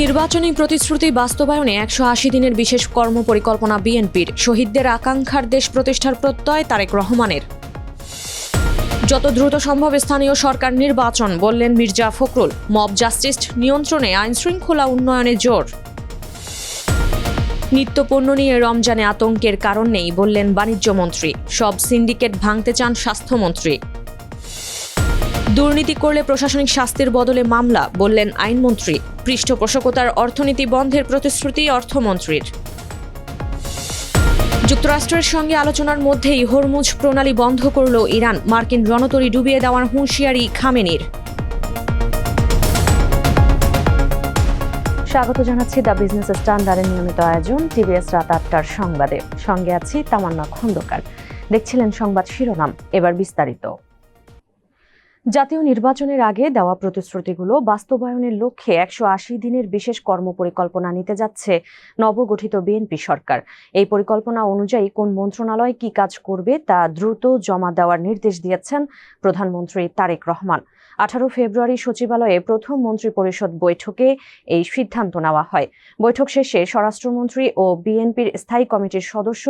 নির্বাচনী প্রতিশ্রুতি বাস্তবায়নে ১৮০ দিনের বিশেষ কর্মপরিকল্পনা বিএনপির। শহীদদের আকাঙ্ক্ষার দেশ প্রতিষ্ঠার প্রত্যয় তারেক রহমানের। যত দ্রুত সম্ভব স্থানীয় সরকার নির্বাচন, বললেন মির্জা ফখরুল। মব জাস্টিস নিয়ন্ত্রণে আইনশৃঙ্খলা উন্নয়নে জোর। নিত্যপণ্য নিয়ে রমজানে আতঙ্কের কারণ নেই, বললেন বাণিজ্যমন্ত্রী। সব সিন্ডিকেট ভাঙতে চান স্বাস্থ্যমন্ত্রী। দুর্নীতি করলে প্রশাসনিক শাস্তির বদলে মামলা, বললেন আইনমন্ত্রী। পৃষ্ঠপোষকতার অর্থনীতি বন্ধের প্রতিশ্রুতি অর্থমন্ত্রীর। যুক্তরাষ্ট্রের সঙ্গে আলোচনার মধ্যেই হরমুজ প্রণালী বন্ধ করল ইরান। মার্কিন রণতরী ডুবিয়ে দেওয়ার হুঁশিয়ারি খামেনির। স্বাগত জানাচ্ছি দ্য বিজনেস স্ট্যান্ডার্ডের নিয়মিত আয়োজন টিভিএস রাত ৮টার সংবাদে। সঙ্গে আছি তামান্না খন্দকার। দেখছিলেন সংবাদ শিরোনাম, এবার বিস্তারিত। জাতীয় নির্বাচনের আগে দেওয়া প্রতিশ্রুতিগুলো বাস্তবায়নের লক্ষ্যে ১৮০ দিনের বিশেষ কর্মপরিকল্পনা নিতে যাচ্ছে নবগঠিত বিএনপি সরকার। এই পরিকল্পনা অনুযায়ী কোন মন্ত্রণালয় কি কাজ করবে তা দ্রুত জমা দেওয়ার নির্দেশ দিয়েছেন প্রধানমন্ত্রী তারেক রহমান। ১৮ ফেব্রুয়ারি সচিবালয়ে প্রথম মন্ত্রিপরিষদ বৈঠকে এই সিদ্ধান্ত নেওয়া হয়। বৈঠক শেষে স্বরাষ্ট্রমন্ত্রী ও বিএনপির স্থায়ী কমিটির সদস্য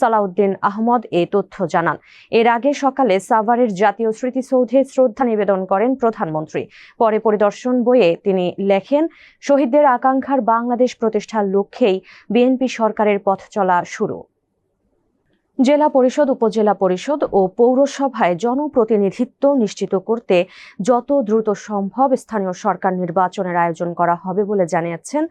সালাউদ্দিন আহমদ এ তথ্য জানান। এর আগে সকালে সাভারের জাতীয় স্মৃতিসৌধে শ্রদ্ধা নিবেদন করেন প্রধানমন্ত্রী। পরে পরিদর্শন বইয়ে তিনি লেখেন, শহীদদের আকাঙ্ক্ষার বাংলাদেশ প্রতিষ্ঠার লক্ষ্যেই বিএনপি সরকারের পথ চলা শুরু। জেলা পরিষদ, উপজেলা পরিষদ ও পৌরসভায় জনপ্রতিনিধিত্ব নিশ্চিত করতে যত দ্রুত সম্ভব স্থানীয় সরকার নির্বাচনের আয়োজন করা হবে বলে জানিয়েছেন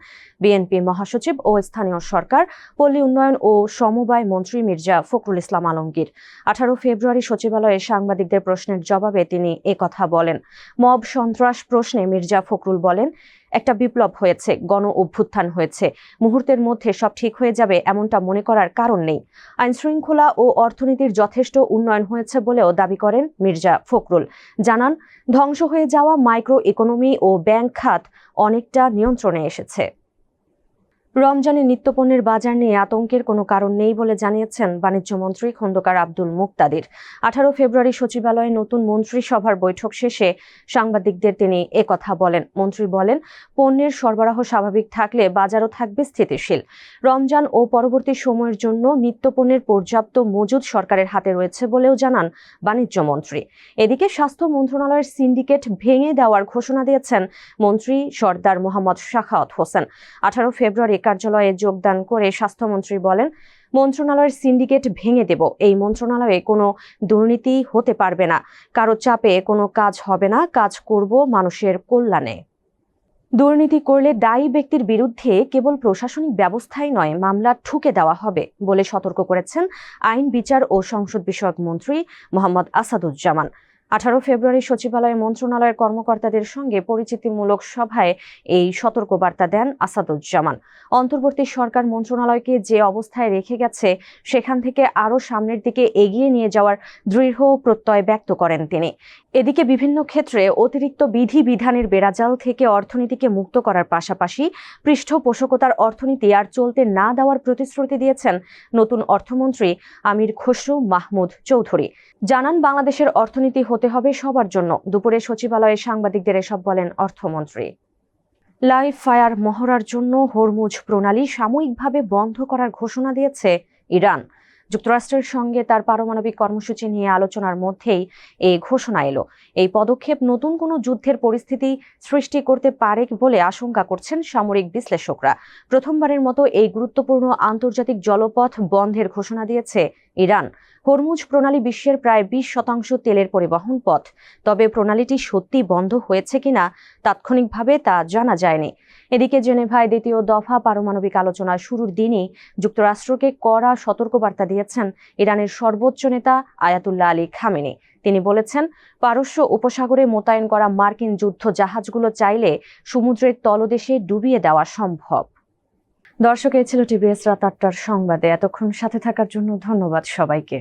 বিএনপি মহাসচিব ও স্থানীয় সরকার, পল্লী উন্নয়ন ও সমবায় মন্ত্রী মির্জা ফখরুল ইসলাম আলমগীর। ১৮ ফেব্রুয়ারি সচিবালয়ে সাংবাদিকদের প্রশ্নের জবাবে তিনি একথা বলেন। মব সন্ত্রাস প্রশ্নে মির্জা ফখরুল বলেন, একটা বিপ্লব হয়েছে, গণ অভ্যুত্থান হয়েছে, মুহূর্তের মধ্যে সব ঠিক হয়ে যাবে এমনটা মনে করার কারণ নেই। আইনশৃঙ্খলা ও অর্থনীতির যথেষ্ট উন্নয়ন হয়েছে বলেও দাবি করেন মির্জা ফখরুল। জানান, ধ্বংস হয়ে যাওয়া মাইক্রো ইকোনমি ও ব্যাংক খাত অনেকটা নিয়ন্ত্রণে এসেছে। রমজানে নিত্যপণ্যের বাজার নিয়ে আতঙ্কের কোনো কারণ নেই বলে জানিয়েছেন বাণিজ্যমন্ত্রী খন্দকার আব্দুল মুকতাদির। ১৮ ফেব্রুয়ারি সচিবালয়ে নতুন মন্ত্রিসভার বৈঠক শেষে সাংবাদিকদের তিনি একথা বলেন। মন্ত্রী বলেন, পণ্যের সরবরাহ স্বাভাবিক থাকলে বাজারও থাকবে স্থিতিশীল। রমজান ও পরবর্তী সময়ের জন্য নিত্যপণ্যের পর্যাপ্ত মজুদ সরকারের হাতে রয়েছে বলেও জানান বাণিজ্যমন্ত্রী। এদিকে স্বাস্থ্য মন্ত্রণালয়ের সিন্ডিকেট ভেঙে দেওয়ার ঘোষণা দিয়েছেন মন্ত্রী সর্দার মোহাম্মদ সাখাওয়াত হোসেন। ১৮ ফেব্রুয়ারি কার্যালয়ে যোগদান করে স্বাস্থ্যমন্ত্রী বলেন, মন্ত্রণালয়ের সিন্ডিকেট ভেঙে দেব। এই মন্ত্রণালয়ে কোনো দুর্নীতি হতে পারবে না, কারো চাপে কোনো কাজ হবে না, কাজ করব মানুষের কল্যাণে। দুর্নীতি করলে দায়ী ব্যক্তির বিরুদ্ধে কেবল প্রশাসনিক ব্যবস্থাই নয়, মামলা ঠুকে দেওয়া হবে বলে সতর্ক করেছেন আইন, বিচার ও সংসদ বিষয়ক মন্ত্রী মোহাম্মদ আসাদুজ্জামান। ১৮ ফেব্রুয়ারি সচিবালয়ে মন্ত্রণালয়ের কর্মকর্তাদের সঙ্গে পরিচিতিমূলক সভায় এই সতর্কবার্তা দেন আসাদুজ্জামান। অন্তর্বর্তী সরকার মন্ত্রণালয়কে যে অবস্থায় রেখে গেছে সেখান থেকে আরও সামনের দিকে এগিয়ে নিয়ে যাওয়ার দৃঢ় প্রত্যয় ব্যক্ত করেন তিনি। এদিকে বিভিন্ন ক্ষেত্রে অতিরিক্ত বিধিবিধানের বেড়াজাল থেকে অর্থনীতিকে মুক্ত করার পাশাপাশি পৃষ্ঠপোষকতার অর্থনীতি আর চলতে না দেওয়ার প্রতিশ্রুতি দিয়েছেন নতুন অর্থমন্ত্রী আমির খসরু মাহমুদ চৌধুরী। জানান, বাংলাদেশের অর্থনীতি হতে হবে সবার জন্য। দুপুরে সচিবালয়ে সাংবাদিকদের এসব বলেন অর্থমন্ত্রী। লাইভ ফায়ার মহড়ার জন্য হরমুজ প্রণালী সাময়িকভাবে বন্ধ করার ঘোষণা দিয়েছে ইরান। যুক্তরাষ্ট্রের সঙ্গে তার পারমাণবিক কর্মসূচি নিয়ে আলোচনার মধ্যেই এই ঘোষণা এলো। এই পদক্ষেপ নতুন কোনো যুদ্ধের পরিস্থিতি সৃষ্টি করতে পারে বলে আশঙ্কা করছেন সামরিক বিশ্লেষকরা। প্রথমবারের মতো এই গুরুত্বপূর্ণ আন্তর্জাতিক জলপথ বন্ধের ঘোষণা দিয়েছে ইরান। হরমুজ প্রণালী বিশ্বের প্রায় ২০% তেলের পরিবহন পথ। তবে প্রণালীটি সত্যি বন্ধ হয়েছে কিনা তাৎক্ষণিকভাবে তা জানা যায়নি। এদিকে জেনেভায় দ্বিতীয় দফা পারমাণবিক আলোচনা শুরুর দিনই যুক্তরাষ্ট্রকে কড়া সতর্কবার্তা দিয়েছেন ইরানের সর্বোচ্চ নেতা আয়াতুল্লাহ আলী খামেনি। তিনি বলেছেন, পারস্য উপসাগরে মোতায়েন করা মার্কিন যুদ্ধ জাহাজগুলো চাইলে সমুদ্রের তলদেশে ডুবিয়ে দেওয়া সম্ভব। দর্শক, এই ছিল টিভিএস রাত ৮টার সংবাদে। এতক্ষণ সাথে থাকার জন্য ধন্যবাদ সবাইকে।